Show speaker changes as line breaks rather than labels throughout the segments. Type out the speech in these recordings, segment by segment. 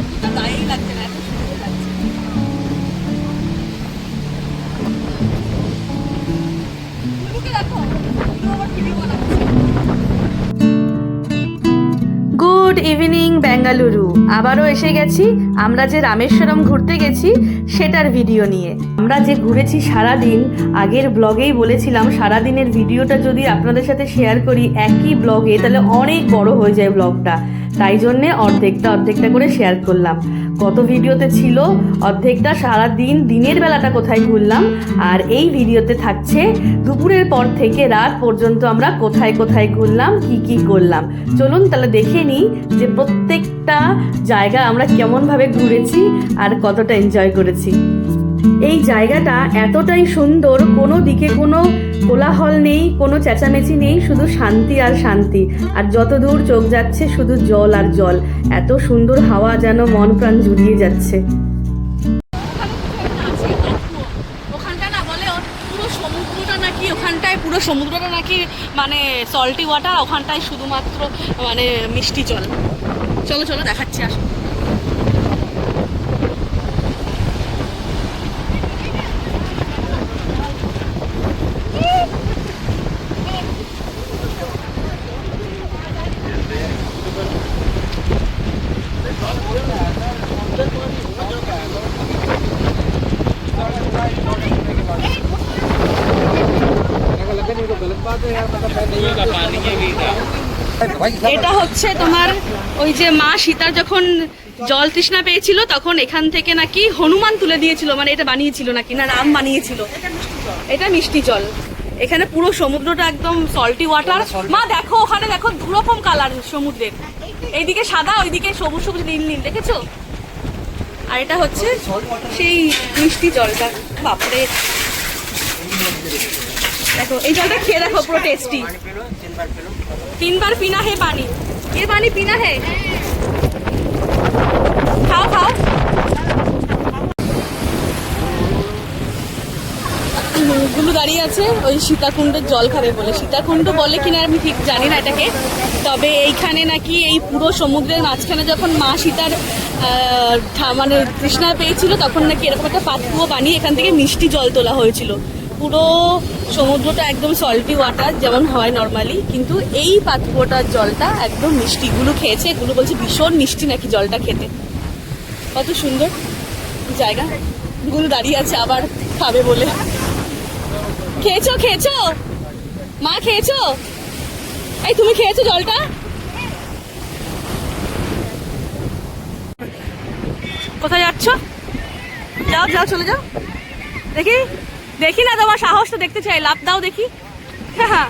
রোদটা গায়েই লাগছে না, এত সুন্দর লাগছে। দেখো আমার ভিডিও বানাচ্ছে। Good evening Bengaluru. আবারও এসে গেছি আমরা যে রামেশ্বরম ঘুরতে গেছি সেটার ভিডিও নিয়ে। আমরা যে ঘুরেছি সারাদিন, আগের ব্লগেই বলেছিলাম সারাদিনের ভিডিওটা যদি আপনাদের সাথে শেয়ার করি একই ব্লগে তাহলে অনেক বড় হয়ে যায় ব্লগটা, তাই জন্যে অর্ধেকটা করে শেয়ার করলাম। কত ভিডিওতে ছিল অর্ধেকটা সারাদিন দিনের বেলাটা কোথায় ঘুরলাম, আর এই ভিডিওতে থাকছে দুপুরের পর থেকে রাত পর্যন্ত আমরা কোথায় কোথায় ঘুরলাম, কি করলাম। চলুন তাহলে দেখে নিই যে প্রত্যেকটা জায়গা আমরা কেমনভাবে ঘুরেছি আর কতটা এনজয় করেছি। এই জায়গাটা এতটাই সুন্দর, কোনো দিকে কোনো কোলাহল নেই, কোনো চেঁচামেচি নেই, শুধু শান্তি আর শান্তি। আর যত দূর চোখ যাচ্ছে শুধু জল আর জল, এত সুন্দর হাওয়া যেন মন প্রাণ জুড়িয়ে যাচ্ছে। পুরো সমুদ্রটা নাকি মানে সল্টি ওয়াটার, ওখানটায় শুধুমাত্র মানে মিষ্টি জল। চলো চলো দেখাচ্ছি, আসো। এটা হচ্ছে তোমার ওই যে মা সীতার যখন জল তৃষ্ণা পেয়েছিল তখন এখান থেকে নাকি হনুমান তুলে দিয়েছিল, মানে এটা বানিয়েছিল নাকি না রাম বানিয়েছিল। এটা মিষ্টি জল। এখানে পুরো সমুদ্রটা একদম সল্টি ওয়াটার। মা দেখো ওখানে দেখো দুরকম কালার সমুদ্রের, এইদিকে সাদা ওইদিকে সবুজ সবুজ নীল নীল, দেখেছো? আর এটা হচ্ছে সেই মিষ্টি জলটা। বাপরে, দেখো এই জলটা খেয়ে দেখো, পুরো টেস্টি। 3 बार पीना है पानी, ये पानी पीना है, खाओ खाओ। গুলো দাঁড়িয়ে আছে ওই সীতাকুণ্ডের জল খাবে বলে। সীতাকুণ্ড বলে কিনা আমি ঠিক জানি না এটাকে, তবে এইখানে নাকি এই পুরো সমুদ্রের মাঝখানে যখন মা সীতার মানে তৃষ্ণা পেয়েছিল তখন নাকি এরকম একটা পাতকুয়ো বানিয়ে এখান থেকে মিষ্টি জল তোলা হয়েছিল। পুরো সমুদ্রটা একদম সল্টি ওয়াটার যেমন হয় নর্মালি, কিন্তু এই পাতকুয়োটার জলটা একদম মিষ্টি। গুলো খেয়েছে, গুলো বলছে ভীষণ মিষ্টি নাকি জলটা খেতে। কত সুন্দর জায়গা। গুলো দাঁড়িয়ে আছে আবার খাবে বলে। খেয়েছো খেয়েছো মা, খেয়েছো? এই তুমি খেয়েছো জলটা? কোথায় যাচ্ছ? যাও যাও চলে যাও। দেখি দেখি না, তোমার সাহসটা দেখতে চাই, লাভ দাও দেখি। হ্যাঁ,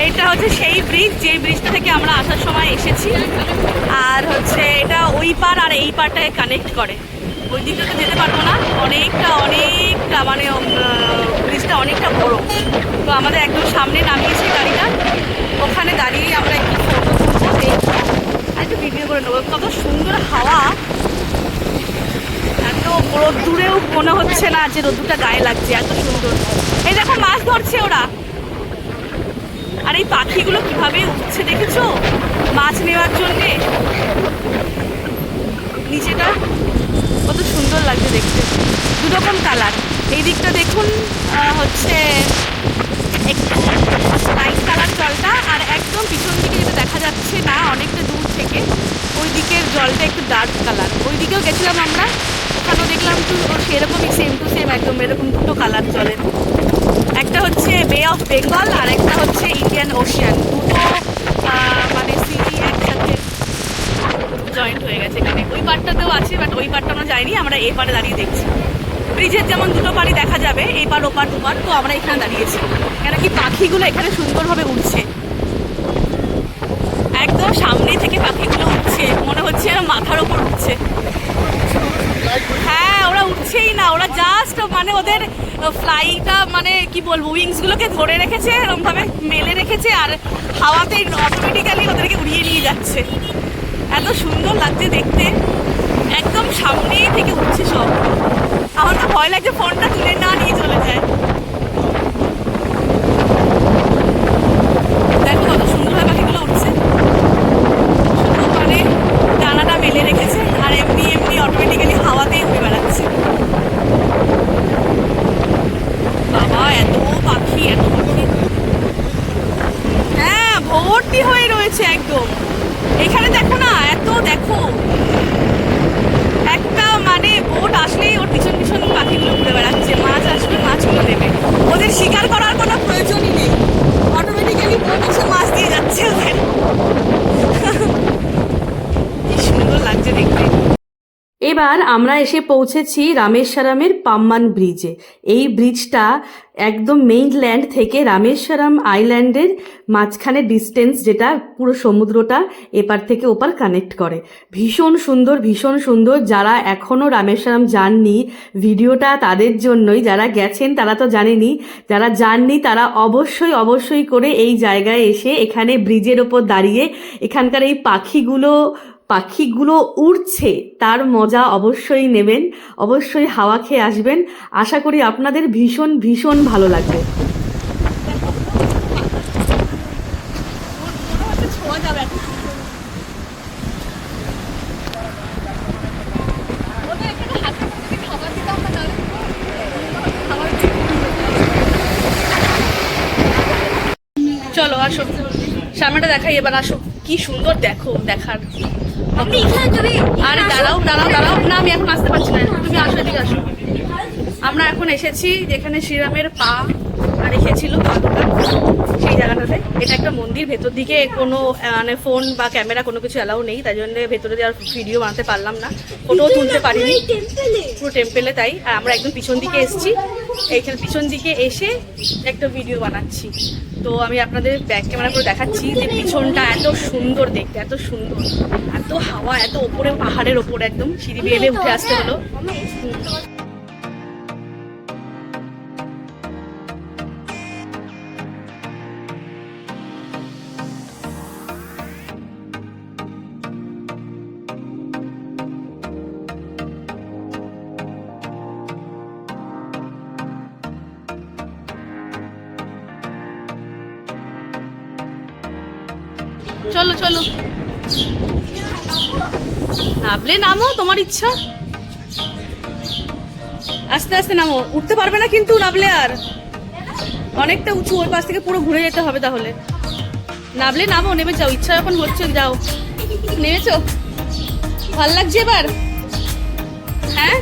এইটা হচ্ছে সেই ব্রিজ, যে ব্রিজটা থেকে আমরা আসার সময় এসেছি। আর হচ্ছে এটা ওই পার আর এই পারটাকে কানেক্ট করে। ওই দিকটাতে যেতে পারবো না, অনেকটা মানে ব্রিজটা অনেকটা বড়। তো আমাদের একদম সামনে নামিয়েছে গাড়িটা, ওখানে দাঁড়িয়েই আমরা একটু ফটো তুলবো আর একটু ভিডিও করে নেবো। কত সুন্দর হাওয়া, এত রোদ্দুরেও মনে হচ্ছে না যে রোদ্দুরটা গায়ে লাগছে, এত সুন্দর। এই দেখো মাছ ধরছে ওরা, আর এই পাখিগুলো কিভাবে উঠছে দেখেছো মাছ নেওয়ার জন্যে। নিচেটা কত সুন্দর লাগছে দেখতে, দুরকম কালার। এই দিকটা দেখুন হচ্ছে একটু লাইট কালার জলটা, আর একদম পিছন দিকে যেটা দেখা যাচ্ছে না অনেকটা দূর থেকে ওই দিকের জলটা একটু ডার্ক কালার। ওই দিকেও গেছিলাম আমরা, ওখানেও দেখলাম তো সেরকমই সেম টু সেম একদম এরকম দুটো কালার জলের। একটা হচ্ছে বে অফ বেঙ্গল আর একটা হচ্ছে ইন্ডিয়ান ওশিয়ান, দুটো মানে সিটি একসাথে জয়েন্ট হয়ে গেছে এখানে। ওই পারটাতেও আছে, বাট ওই পারটা আমরা যাইনি, আমরা এই পারে দাঁড়িয়ে দেখছি। ব্রিজের যেমন দুটো পারই দেখা যাবে, এই পার ওপার দুপার, তো আমরা এখানে দাঁড়িয়েছি কেন কি পাখিগুলো এখানে সুন্দরভাবে উঠছে। একদম সামনে থেকে পাখিগুলো উঠছে, মনে হচ্ছে মাথার ওপর উঠছে। হ্যাঁ, ওরা উঠছেই না, ওরা জাস্ট মানে ওদের ফ্লাইটা মানে কি বলবো উইংসগুলোকে ধরে রেখেছে, এরকমভাবে মেলে রেখেছে, আর হাওয়াতেই অটোমেটিক্যালি ওদেরকে উড়িয়ে নিয়ে যাচ্ছে। এত সুন্দর লাগছে দেখতে, একদম সামনেই থেকে উঠছে সব। আমার তো ভয় লাগছে ফোনটা তুলে না নিয়ে চলে যায়। দেখো কত সুন্দরভাবে পাখিগুলো উঠছে। লাগছে একদম। এখানে দেখো না, এত দেখো, একটা মানে বোট আসলেই ওর পিছন পিছন পাখিগুলো ঘুরে বেড়াচ্ছে, মাছ আসবে মাছগুলো নেবে, ওদের শিকার করার কোনো প্রয়োজনই নেই, অটোমেটিক্যালি বোট এসে মাছ দিয়ে যাচ্ছে ওদের। কি সুন্দর লাগছে দেখতে। এবার আমরা এসে পৌঁছেছি রামেশ্বরমের পাম্বান ব্রিজে। এই ব্রিজটা একদম মেইনল্যান্ড থেকে রামেশ্বরম আইল্যান্ডের মাঝখানে ডিস্টেন্স, যেটা পুরো সমুদ্রটা এপার থেকে ওপার কানেক্ট করে। ভীষণ সুন্দর, ভীষণ সুন্দর। যারা এখনও রামেশ্বরম যাননি, ভিডিওটা তাদের জন্যই। যারা গেছেন তারা তো জানেনই, যারা যাননি তারা অবশ্যই অবশ্যই করে এই জায়গায় এসে এখানে ব্রিজের ওপর দাঁড়িয়ে এখানকার এই পাখিগুলো উড়ছে তার মজা অবশ্যই নেবেন, অবশ্যই হাওয়া খেয়ে আসবেন। আশা করি আপনাদের ভীষণ ভীষণ ভালো লাগবে। চলো আসো, সামনেটা দেখাই এবার, আসো। কি সুন্দর দেখো, দেখার। আরে দাঁড়াও দাঁড়াও দাঁড়াও, না আমি এখন আসতে পারছি না, তুমি আসো, এদিকে আসো। আমরা এখন এসেছি যেখানে শ্রীরামের পা রেখেছিল পাদুকা, সেই জায়গাটাতে। এটা একটা মন্দির, ভেতর দিকে কোনো মানে ফোন বা ক্যামেরা কোনো কিছু অ্যালাউ নেই, তাই জন্য ভেতরে দিয়ে আর ভিডিও বানাতে পারলাম না, ফটোও তুলতে পারিনি, পুরো টেম্পেলে। তাই আমরা একদম পিছন দিকে এসেছি, এইখানে পিছন দিকে এসে একটা ভিডিও বানাচ্ছি। তো আমি আপনাদের ব্যাক ক্যামেরা করে দেখাচ্ছি যে পিছনটা এত সুন্দর দেখতে, এত সুন্দর, এত হাওয়া, এত ওপরে পাহাড়ের ওপরে একদম সিঁড়ি বেয়ে উঠে আসতে হলো। চলো চলো, নামলে নামো, তোমার ইচ্ছা, আস্তে আস্তে নামো, উঠতে পারবে না কিন্তু নামলে, আর অনেকটা উঁচু, ওই পাশ থেকে পুরো ঘুরে যেতে হবে। তাহলে নামলে নামো, নেমে যাও, ইচ্ছা যখন হচ্ছে যাও। নেমেছো? ভাল লাগছে এবার? হ্যাঁ,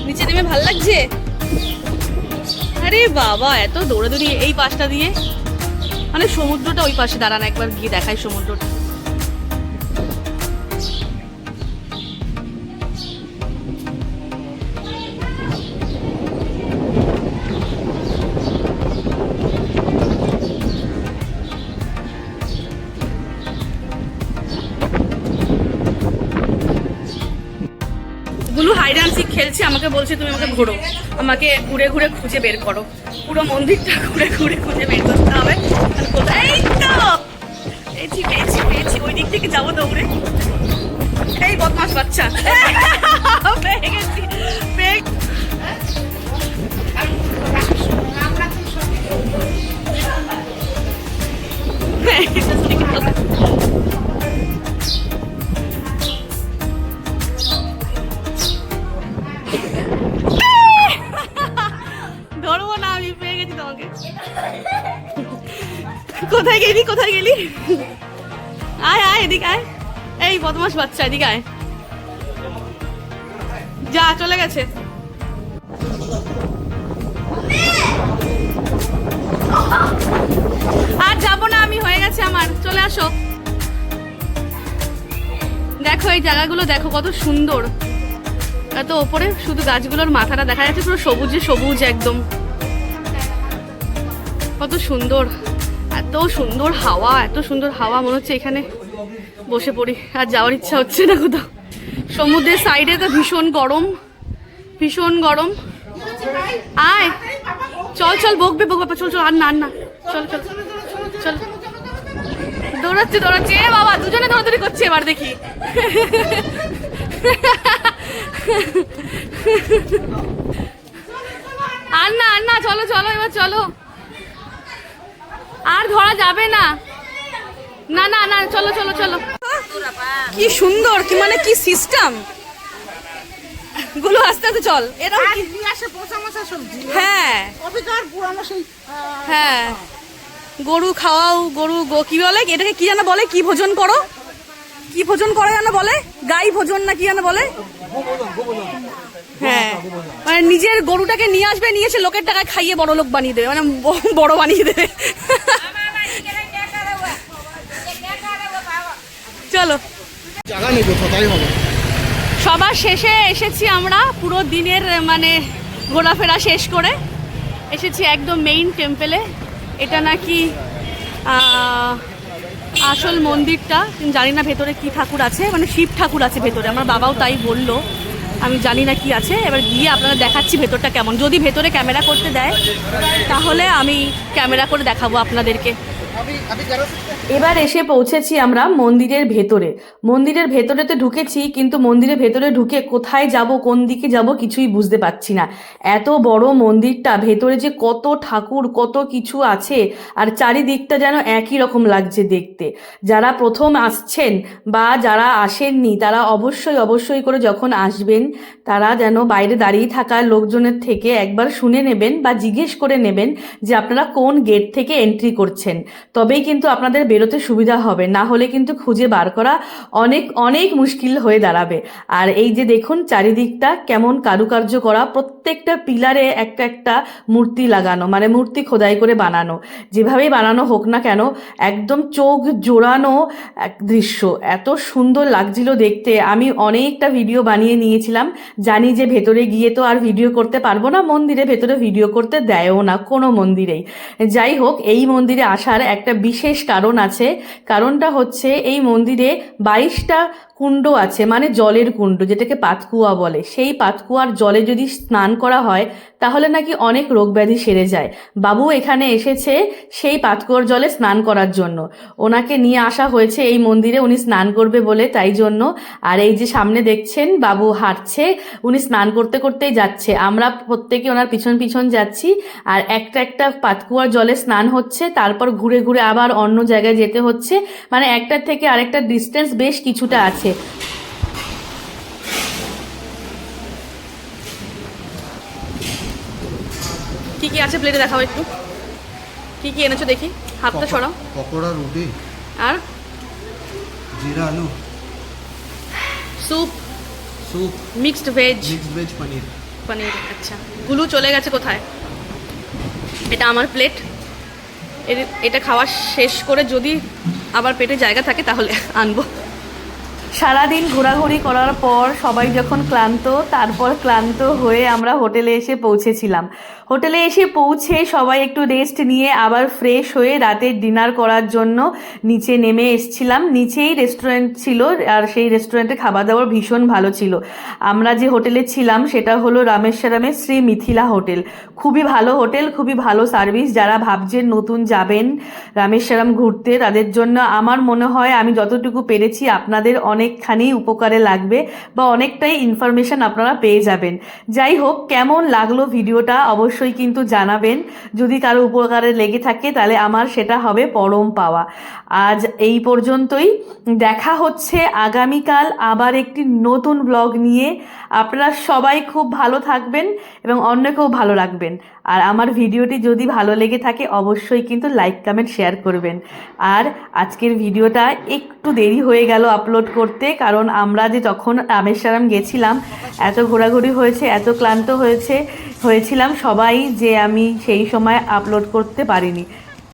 নিচে নেমে ভাল লাগছে? আরে বাবা, এত দৌড়াদৌড়ি এই পাশটা দিয়ে, মানে সমুদ্রটা ওই পাশে, দাঁড়ান একবার গিয়ে দেখাই সমুদ্রটা। গুলু হাইড অ্যান্ড সিক খেলছে, আমাকে বলছে তুমি আমাকে ঘোরো, আমাকে ঘুরে ঘুরে খুঁজে বের করো, পুরো মন্দিরটা ঘুরে ঘুরে খুঁজে বের করতে হবে। কোথায়? এই তো পেয়েছি পেয়েছি পেয়েছি, ওই দিক থেকে যাবো দৌড়ে। এই বদমাস বাচ্চা, পেয়ে গেছি, ধরবো না আমি, পেয়ে গেছি তোমাকে। কোথায় গেলি, কোথায় গেলি? আয় আয় এদিকে আয়, এই বদমাস বাচ্চা এদিকে আয়, যা চলে গেছে। আর যাবো না আমি, হয়ে গেছে আমার, চলে আসো। দেখো এই জায়গাগুলো দেখো কত সুন্দর, এত ওপরে শুধু গাছগুলোর মাথাটা দেখা যাচ্ছে, পুরো সবুজে সবুজ একদম, কত সুন্দর, এত সুন্দর হাওয়া, এত সুন্দর হাওয়া, মনে হচ্ছে এখানে বসে পড়ি। আর যাওয়ার ইচ্ছা হচ্ছে না কোথাও, সমুদ্রের সাইডে তো ভীষণ গরম, ভীষণ গরম। আয় চল চল, বকবে বকবে, চল চল, আর না আর না, চল চল চল। দৌড়াচ্ছে দৌড়াচ্ছে, এ বাবা দুজনে দৌড়াদৌড়ি করছে, এবার দেখি। আর না আর না, চলো চলো এবার চলো, আর ধরা যাবে না, না না না, চলো চলো চলো। কি সুন্দর, কি মানে কি সিস্টেম গুলো, আস্তে আস্তে চল। হ্যাঁ হ্যাঁ, গরু খাওয়াও, কি বলে এটাকে, কি যেন বলে, কি ভোজন করো, কি ভোজন করে যেন বলে, গাই ভোজন না কি যেন বলে। হ্যাঁ, মানে নিজের গরুটাকে নিয়ে আসবে, নিয়ে এসে লোকের টাকায় খাইয়ে বড় লোক বানিয়ে দেবে, মানে বড় বানিয়ে দেবে। চলো, সবার শেষে এসেছি আমরা, পুরো দিনের মানে ঘোরাফেরা শেষ করে এসেছি একদম মেইন টেম্পেলে। এটা নাকি আসল মন্দিরটা, জানি না ভেতরে কি ঠাকুর আছে, মানে শিব ঠাকুর আছে ভেতরে, আমার বাবাও তাই বললো, আমি জানি না কি আছে। এবার গিয়ে আপনারা দেখাচ্ছি ভেতরটা কেমন, যদি ভেতরে ক্যামেরা করতে দেয় তাহলে আমি ক্যামেরা করে দেখাবো আপনাদেরকে। এবার এসে পৌঁছেছি আমরা মন্দিরের ভেতরে। মন্দিরের ভেতরে তো ঢুকেছি, কিন্তু মন্দিরের ভেতরে ঢুকে কোথায় যাব, কোন দিকে যাব কিছুই বুঝতে পারছি না। এত বড় মন্দিরটা, ভেতরে যে কত ঠাকুর, কত কিছু আছে, আর চারিদিকটা যেন একই রকম লাগছে দেখতে। যারা প্রথম আসছেন বা যারা আসেননি তারা অবশ্যই করে যখন আসবেন তারা যেন বাইরে দাঁড়িয়ে থাকা লোকজনের থেকে একবার শুনে নেবেন বা জিজ্ঞেস করে নেবেন যে আপনারা কোন গেট থেকে এন্ট্রি করছেন, তবেই কিন্তু আপনাদের বেরোতে সুবিধা হবে, না হলে কিন্তু খুঁজে বার করা অনেক মুশকিল হয়ে দাঁড়াবে। আর এই যে দেখুন চারিদিকটা কেমন কারুকার্য করা, প্রত্যেকটা পিলারে একটা মূর্তি লাগানো, মানে মূর্তি খোদাই করে বানানো, যেভাবেই বানানো হোক না কেন একদম চোখ জোড়ানো এক দৃশ্য, এত সুন্দর লাগছিল দেখতে। আমি অনেকটা ভিডিও বানিয়ে নিয়েছিলাম, জানি যে ভেতরে গিয়ে তো আর ভিডিও করতে পারবো না, মন্দিরে ভেতরে ভিডিও করতে দেয়ও না কোনো মন্দিরেই। যাই হোক, এই মন্দিরে আসার একটা বিশেষ কারণ আছে। কারণটা হচ্ছে এই মন্দিরে 22টা কুণ্ড আছে, মানে জলের কুণ্ড, যেটাকে পাতকুয়া বলে। সেই পাতকুয়ার জলে যদি স্নান করা হয় তাহলে নাকি অনেক রোগ ব্যাধি সেরে যায়। বাবু এখানে এসেছে সেই পাতকুয়ার জলে স্নান করার জন্য, ওনাকে নিয়ে আসা হয়েছে এই মন্দিরে, উনি স্নান করবে বলে, তাই জন্য। আর এই যে সামনে দেখছেন বাবু হাঁটছে, উনি স্নান করতে করতেই যাচ্ছে, আমরা প্রত্যেকে ওনার পিছন যাচ্ছি। আর একটা পাতকুয়ার জলে স্নান হচ্ছে, তারপর ঘুরে আবার অন্য জায়গায় যেতে হচ্ছে, মানে একটার থেকে আরেকটা ডিস্টেন্স বেশ কিছুটা আছে। কি আছে প্লেটে দেখাও একটু, কি এনেছো দেখি, হাতটা সরাও।
পকোড়া, রুটি
আর
জিরা আলু,
স্যুপ মিক্সড ভেজ
পনির।
আচ্ছা, গুলু চলে গেছে কোথায়? এটা আমার প্লেট, এটা খাওয়া শেষ করে যদি আবার পেটে জায়গা থাকে তাহলে আনবো। সারাদিন ঘোরাঘুরি করার পর সবাই যখন ক্লান্ত, তারপর ক্লান্ত হয়ে আমরা হোটেলে এসে পৌঁছেছিলাম। হোটেলে এসে পৌঁছে সবাই একটু রেস্ট নিয়ে আবার ফ্রেশ হয়ে রাতের ডিনার করার জন্য নিচে নেমে এসছিলাম। নিচেই রেস্টুরেন্ট ছিল, আর সেই রেস্টুরেন্টে খাবার দাবার ভীষণ ভালো ছিল। আমরা যে হোটেলে ছিলাম সেটা হলো রামেশ্বরমের শ্রী মিথিলা হোটেল। খুবই ভালো হোটেল, খুবই ভালো সার্ভিস। যারা ভাবছেন নতুন যাবেন রামেশ্বরম ঘুরতে, তাদের জন্য আমার মনে হয় আমি যতটুকু পেরেছি আপনাদের অনেকখানি উপকারে লাগবে, বা অনেকটাই ইনফরমেশন আপনারা পেয়ে যাবেন। যাই হোক, কেমন লাগলো ভিডিওটা অবশ্যই কিন্তু জানাবেন। যদি কারো উপকারে লেগে থাকে তাহলে আমার সেটা হবে পরম পাওয়া। আজ এই পর্যন্তই, দেখা হচ্ছে আগামীকাল আবার একটি নতুন ব্লগ নিয়ে। আপনারা সবাই খুব ভালো থাকবেন এবং অন্যকেও ভালো রাখবেন। আর আমার ভিডিওটি যদি ভালো লেগে থাকে অবশ্যই কিন্তু লাইক কমেন্ট শেয়ার করবেন। আর আজকের ভিডিওটা একটু দেরি হয়ে গেল আপলোড করতে, কারণ আমরা যে যখন রামেশ্বরম গেছিলাম এত ঘোরাঘুরি হয়েছে, এত ক্লান্ত হয়েছিলাম সবাই, যে আমি সেই সময় আপলোড করতে পারিনি।